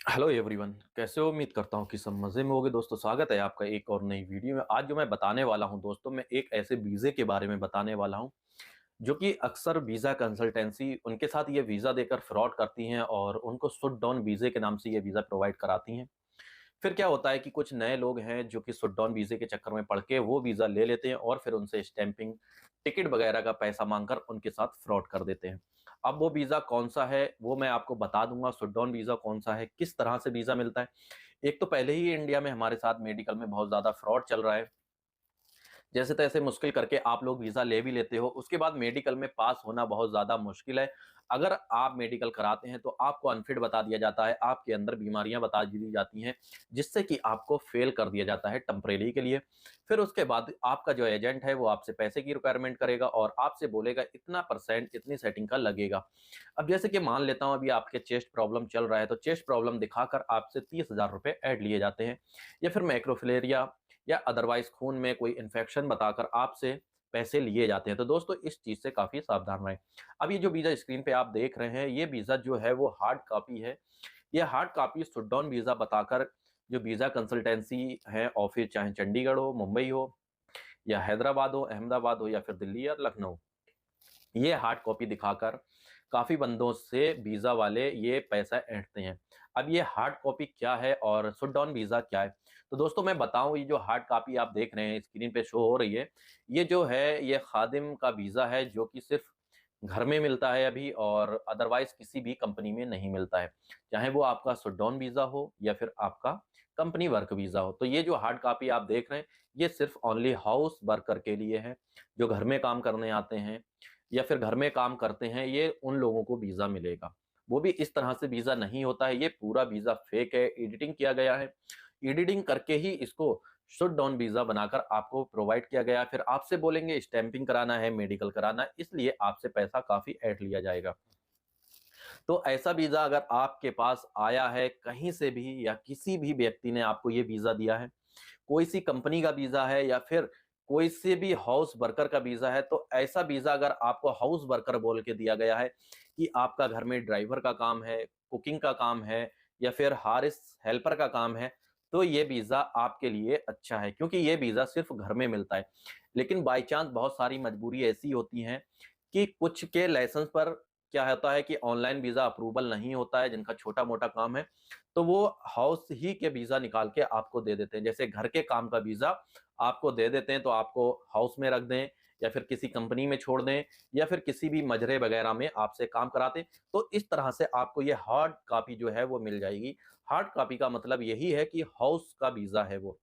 Hello everyone, कैसे हो? उम्मीद करता हूँ कि सब मज़े में होगे। दोस्तों, स्वागत है आपका एक और नई वीडियो में। आज जो मैं बताने वाला हूँ दोस्तों, मैं एक ऐसे वीज़े के बारे में बताने वाला हूँ जो कि अक्सर वीज़ा कंसल्टेंसी उनके साथ ये वीज़ा देकर फ्रॉड करती हैं और उनको शट डाउन वीज़े के नाम से ये वीज़ा प्रोवाइड कराती हैं। फिर क्या होता है कि कुछ नए लोग हैं जो कि शट डाउन वीज़े के चक्कर में पड़ के वो वीज़ा ले लेते हैं और फिर उनसे स्टैंपिंग, टिकट वगैरह का पैसा माँगकर उनके साथ फ्रॉड कर देते हैं। अब वो वीज़ा कौन-सा है, वो मैं आपको बता दूँगा। शट डाउन वीज़ा कौन-सा है, किस तरह से वीज़ा मिलता है। एक तो पहले ही इंडिया में हमारे साथ मेडिकल में बहुत ज़्यादा फ्रॉड चल रहा है। जैसे-तैसे मुश्किल करके आप लोग वीज़ा ले भी लेते हो, उसके बाद मेडिकल में पास होना बहुत ज़्यादा मुश्किल है। अगर आप मेडिकल कराते हैं, तो आपको अनफिट बता दिया जाता है, आपके अंदर बीमारियाँ बता दी जाती हैं, जिससे कि आपको फेल कर दिया जाता है टेम्परेरी के लिए। फिर उसके बाद आपका जो एजेंट है, वो आपसे पैसे की रिक्वायरमेंट करेगा और आपसे बोलेगा इतना परसेंट, इतनी सेटिंग का लगेगा। अब जैसे कि मान लेता हूँ अभी आपके चेस्ट प्रॉब्लम चल रहा है, तो चेस्ट प्रॉब्लम दिखाकर आपसे 30,000 रुपए ऐड लिए जाते हैं या फिर मैक्रोफिलेरिया या अदरवाइज़ खून में कोई इन्फेक्शन बताकर आपसे पैसे लिए जाते हैं। तो दोस्तों, इस चीज़ से काफ़ी सावधान रहें। अब ये जो वीज़ा स्क्रीन पे आप देख रहे हैं, ये वीज़ा जो है वो हार्ड कॉपी है। ये hard copy shut down visa बताकर जो वीज़ा कंसल्टेंसी है ऑफ़िस, चाहे चंडीगढ़ हो, मुंबई हो या हैदराबाद हो, अहमदाबाद हो या फिर दिल्ली या लखनऊ, ये हार्ड कॉपी दिखाकर काफ़ी बंदों से वीज़ा वाले ये पैसा ऐंठते हैं। अब ये हार्ड कॉपी क्या है और शट डाउन वीज़ा क्या है? तो दोस्तों, मैं बताऊँ, ये जो हार्ड कॉपी आप देख रहे हैं स्क्रीन पे शो हो रही है, ये जो है ये खादिम का वीज़ा है जो कि सिर्फ़ घर में मिलता है अभी और अदरवाइज़ किसी भी कंपनी में नहीं मिलता है। चाहे वो आपका शट डाउन वीज़ा हो या फिर आपका कंपनी वर्क वीज़ा हो। तो ये जो हार्ड कॉपी आप देख रहे हैं, ये सिर्फ़ ओनली हाउस वर्कर के लिए है, जो घर में काम करने आते हैं या फिर घर में काम करते हैं, ये उन लोगों को वीज़ा मिलेगा। वो भी इस तरह से वीज़ा नहीं होता है, ये पूरा वीज़ा फ़ेक है, एडिटिंग किया गया है। एडिटिंग करके ही इसको शट डाउन वीज़ा बनाकर आपको प्रोवाइड किया गया है। फिर आपसे बोलेंगे स्टैंपिंग कराना है, मेडिकल कराना है, इसलिए आपसे पैसा काफ़ी ऐंठ लिया जाएगा। तो ऐसा वीज़ा अगर आपके पास आया है कहीं से भी या किसी भी व्यक्ति ने आपको ये वीज़ा दिया है, कोई सी कंपनी का वीज़ा है या फिर कोई से भी हाउस वर्कर का वीज़ा है, तो ऐसा वीज़ा अगर आपको हाउस वर्कर बोल के दिया गया है कि आपका घर में ड्राइवर का काम है, कुकिंग का काम है या फिर हारिस हेल्पर का काम है, तो ये वीज़ा आपके लिए अच्छा है क्योंकि ये वीज़ा सिर्फ़ घर में मिलता है। लेकिन बाय चांस बहुत सारी मजबूरी ऐसी होती हैं कि कुछ के लाइसेंस पर क्या होता है कि ऑनलाइन वीज़ा अप्रूवल नहीं होता है, जिनका छोटा-मोटा काम है, तो वो हाउस ही के वीज़ा निकाल के आपको दे देते हैं। जैसे घर के काम का वीज़ा आपको दे देते हैं, तो आपको हाउस में रख दें या फिर किसी कंपनी में छोड़ दें या फिर किसी भी मजरे वगैरह में आपसे काम कराते हैं। तो इस तरह से आपको ये हार्ड कॉपी जो है वो मिल जाएगी। हार्ड कॉपी का मतलब यही है कि हाउस का वीज़ा है वो।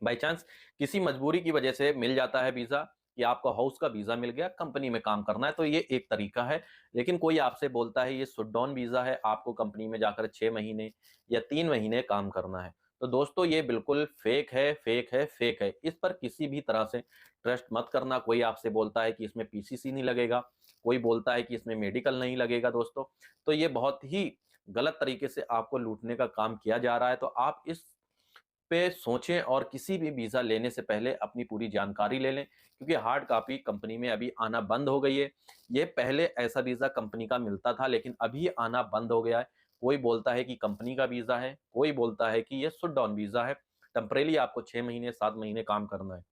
बाय चांस किसी मजबूरी की वजह से मिल जाता है वीज़ा कि आपको हाउस का वीज़ा मिल गया, कंपनी में काम करना है, तो ये एक तरीका है। लेकिन कोई आपसे बोलता है ये शट डाउन वीज़ा है, आपको कंपनी में जाकर 6 महीने या 3 महीने काम करना है। तो दोस्तों, ये बिल्कुल फ़ेक है, फ़ेक है, फ़ेक है। इस पर किसी भी तरह से ट्रस्ट मत करना। कोई आपसे बोलता है कि इसमें पीसीसी नहीं लगेगा, कोई बोलता है कि इसमें मेडिकल नहीं लगेगा दोस्तों। तो ये बहुत ही गलत तरीके से आपको लूटने का काम किया जा रहा है। तो आप इस पे सोचें और किसी भी वीज़ा लेने से पहले अपनी पूरी जानकारी ले लें क्योंकि हार्ड कॉपी कंपनी में अभी आना बंद हो गई है। ये पहले ऐसा वीज़ा कंपनी का मिलता था लेकिन अभी आना बंद हो गया है। कोई बोलता है कि कंपनी का वीज़ा है, कोई बोलता है कि ये शट डाउन वीज़ा है, टेम्परेरी आपको 6 महीने 7 महीने काम करना है।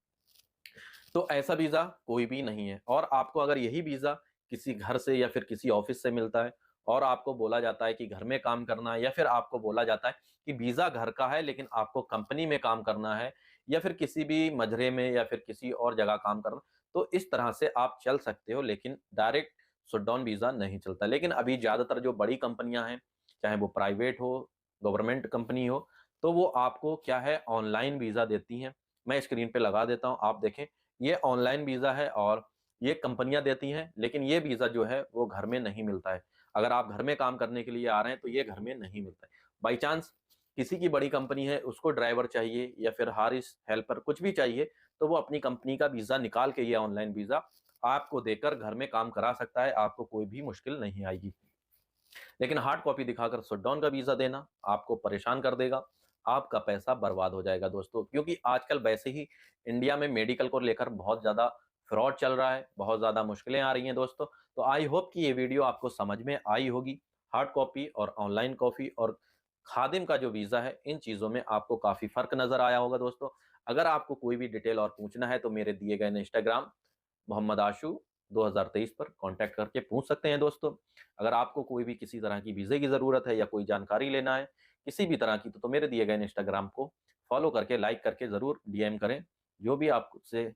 तो ऐसा वीज़ा कोई भी नहीं है और आपको अगर यही वीज़ा किसी घर से या फिर किसी ऑफ़िस से मिलता है और आपको बोला जाता है कि घर में काम करना है या फिर आपको बोला जाता है कि वीज़ा घर का है लेकिन आपको कंपनी में काम करना है या फिर किसी भी मजरे में या फिर किसी और जगह काम करना, तो इस तरह से आप चल सकते हो लेकिन डायरेक्ट शट डाउन वीज़ा नहीं चलता। लेकिन अभी ज़्यादातर जो बड़ी कंपनियाँ हैं, चाहे वो प्राइवेट हो, गवर्नमेंट कंपनी हो, तो वो आपको क्या है ऑनलाइन वीज़ा देती हैं। मैं स्क्रीन पे लगा देता हूँ, आप देखें। ये ऑनलाइन वीज़ा है और ये कंपनियाँ देती हैं, लेकिन ये वीज़ा जो है वो घर में नहीं मिलता है। अगर आप घर में काम करने के लिए आ रहे हैं, तो ये घर में नहीं मिलता है। बाय चांस किसी की बड़ी कंपनी है, उसको ड्राइवर चाहिए या फिर हारिस, हेल्पर कुछ भी चाहिए, तो वो अपनी कंपनी का वीज़ा निकाल के ये ऑनलाइन वीज़ा आपको देकर घर में काम करा सकता है, आपको कोई भी मुश्किल नहीं आएगी। लेकिन हार्ड कॉपी दिखाकर शटडाउन का वीज़ा देना आपको परेशान कर देगा, आपका पैसा बर्बाद हो जाएगा दोस्तों। क्योंकि आजकल वैसे ही इंडिया में मेडिकल को लेकर बहुत ज़्यादा फ्रॉड चल रहा है, बहुत ज़्यादा मुश्किलें आ रही हैं दोस्तों। तो आई होप कि ये वीडियो आपको समझ में आई होगी। हार्ड कॉपी और ऑनलाइन कॉपी और खादिम का जो वीज़ा है, इन चीज़ों में आपको काफ़ी फ़र्क नज़र आया होगा दोस्तों। अगर आपको कोई भी डिटेल और पूछना है तो मेरे दिए गए इंस्टाग्राम मोहम्मद आशू 2023 पर कॉन्टैक्ट करके पूछ सकते हैं दोस्तों। अगर आपको कोई भी किसी तरह की वीज़े की ज़रूरत है या कोई जानकारी लेना है, किसी भी तरह की तो मेरे दिए गए इंस्टाग्राम को फ़ॉलो करके, लाइक करके ज़रूर डीएम करें। जो भी आपसे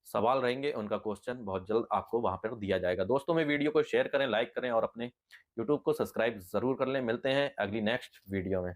सवाल रहेंगे, उनका क्वेश्चन बहुत जल्द आपको वहाँ पर दिया जाएगा। दोस्तों में वीडियो को शेयर करें, लाइक करें और अपने यूट्यूब को सब्सक्राइब ज़रूर कर लें। मिलते हैं अगली नेक्स्ट वीडियो में।